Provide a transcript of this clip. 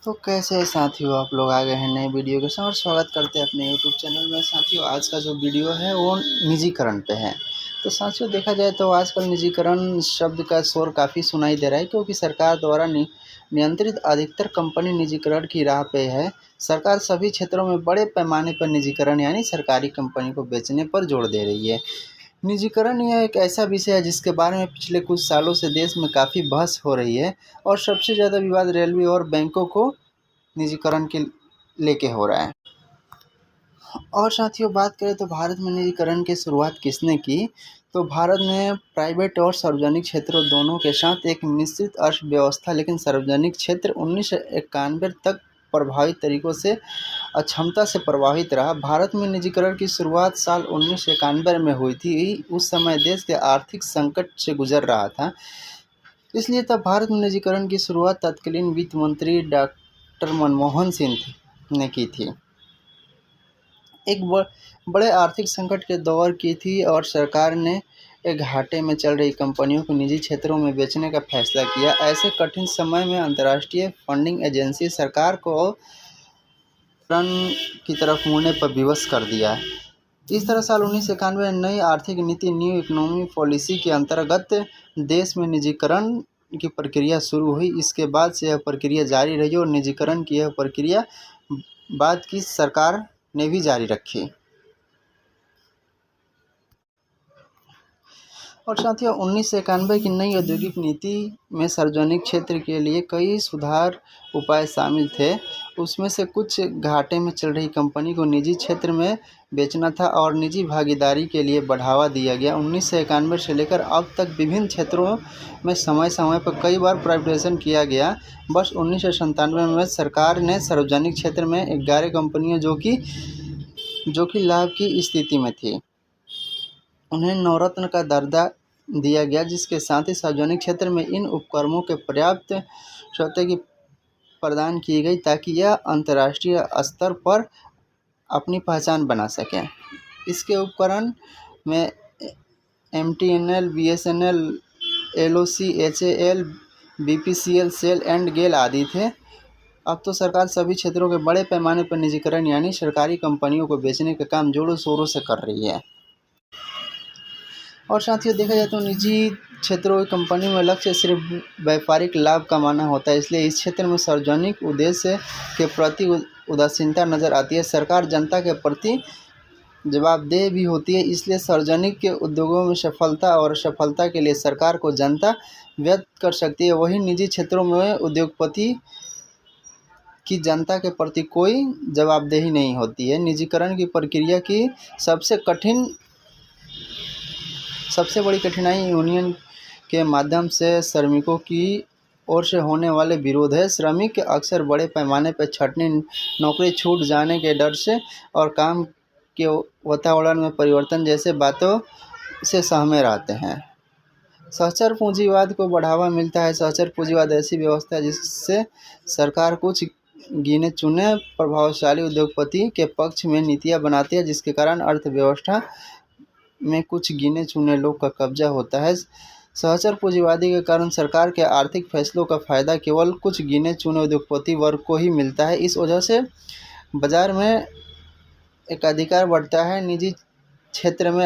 तो कैसे है साथियों, आप लोग आ गए हैं नए वीडियो के साथ और स्वागत करते हैं अपने यूट्यूब चैनल में। साथियों, आज का जो वीडियो है वो निजीकरण पे है। तो साथियों, देखा जाए तो आजकल निजीकरण शब्द का शोर काफ़ी सुनाई दे रहा है, क्योंकि सरकार द्वारा नियंत्रित अधिकतर कंपनी निजीकरण की राह पे है। सरकार सभी क्षेत्रों में बड़े पैमाने पर निजीकरण यानी सरकारी कंपनी को बेचने पर जोर दे रही है। निजीकरण यह एक ऐसा विषय है जिसके बारे में पिछले कुछ सालों से देश में काफ़ी बहस हो रही है, और सबसे ज़्यादा विवाद रेलवे और बैंकों को निजीकरण के लेके हो रहा है। और साथियों, बात करें तो भारत में निजीकरण की शुरुआत किसने की, तो भारत ने प्राइवेट और सार्वजनिक क्षेत्रों दोनों के साथ एक मिश्रित अर्थव्यवस्था, लेकिन सार्वजनिक क्षेत्र 1991 तक प्रभावित तरीकों से अक्षमता से प्रभावित रहा। भारत में निजीकरण की शुरुआत साल 1991 में हुई थी। उस समय देश के आर्थिक संकट से गुजर रहा था, इसलिए तब भारत में निजीकरण की शुरुआत तत्कालीन वित्त मंत्री डॉक्टर मनमोहन सिंह ने की थी। एक बड़े आर्थिक संकट के दौर की थी और सरकार ने एक घाटे में चल रही कंपनियों को निजी क्षेत्रों में बेचने का फैसला किया। ऐसे कठिन समय में अंतर्राष्ट्रीय फंडिंग एजेंसी सरकार को रन की तरफ मुड़ने पर विवश कर दिया। इस तरह साल 1991 नई आर्थिक नीति न्यू इकोनॉमी पॉलिसी के अंतर्गत देश में निजीकरण की प्रक्रिया शुरू हुई। इसके बाद से यह प्रक्रिया जारी रही और निजीकरण की यह प्रक्रिया बाद की सरकार ने भी जारी रखी। और साथियों, 1991 की नई औद्योगिक नीति में सार्वजनिक क्षेत्र के लिए कई सुधार उपाय शामिल थे। उसमें से कुछ घाटे में चल रही कंपनी को निजी क्षेत्र में बेचना था और निजी भागीदारी के लिए बढ़ावा दिया गया। 1991 से लेकर अब तक विभिन्न क्षेत्रों में समय समय पर कई बार प्राइवेटाइजेशन किया गया। बस 1997 में सरकार ने सार्वजनिक क्षेत्र में 11 कंपनियां जो कि लाभ की स्थिति में थी, उन्हें नवरत्न का दर्जा दिया गया, जिसके साथ ही सार्वजनिक क्षेत्र में इन उपक्रमों के पर्याप्त की प्रदान की गई ताकि यह अंतर्राष्ट्रीय स्तर पर अपनी पहचान बना सकें। इसके उपकरण में MTNL, BSNL, LOC, HAL, BPCL, SAIL and GAIL आदि थे। अब तो सरकार सभी क्षेत्रों के बड़े पैमाने पर निजीकरण यानी सरकारी कंपनियों को बेचने का काम जोरों शोरों से कर रही है। और साथियों, देखा जाए तो निजी क्षेत्रों की कंपनी में लक्ष्य सिर्फ व्यापारिक लाभ कमाना होता है, इसलिए इस क्षेत्र में सार्वजनिक उद्देश्य के प्रति उदासीनता नज़र आती है। सरकार जनता के प्रति जवाबदेह भी होती है, इसलिए सार्वजनिक के उद्योगों में सफलता और असफलता के लिए सरकार को जनता व्यक्त कर सकती है। वहीं निजी क्षेत्रों में उद्योगपति की जनता के प्रति कोई जवाबदेही नहीं होती है। निजीकरण की प्रक्रिया की सबसे बड़ी कठिनाई यूनियन के माध्यम से श्रमिकों की ओर से होने वाले विरोध है। श्रमिक अक्सर बड़े पैमाने पर छंटनी, नौकरी छूट जाने के डर से और काम के वातावरण में परिवर्तन जैसे बातों से सहमे रहते हैं। सहचर पूंजीवाद को बढ़ावा मिलता है। सहचर पूंजीवाद ऐसी व्यवस्था है जिससे सरकार कुछ गिने चुने प्रभावशाली उद्योगपति के पक्ष में नीतियां बनाती है, जिसके कारण अर्थव्यवस्था में कुछ गिने चुने लोग का कब्जा होता है। सहचर पूंजीवादी के कारण सरकार के आर्थिक फैसलों का फायदा केवल कुछ गिने चुने उद्योगपति वर्ग को ही मिलता है। इस वजह से बाजार में एकाधिकार बढ़ता है। निजी क्षेत्र में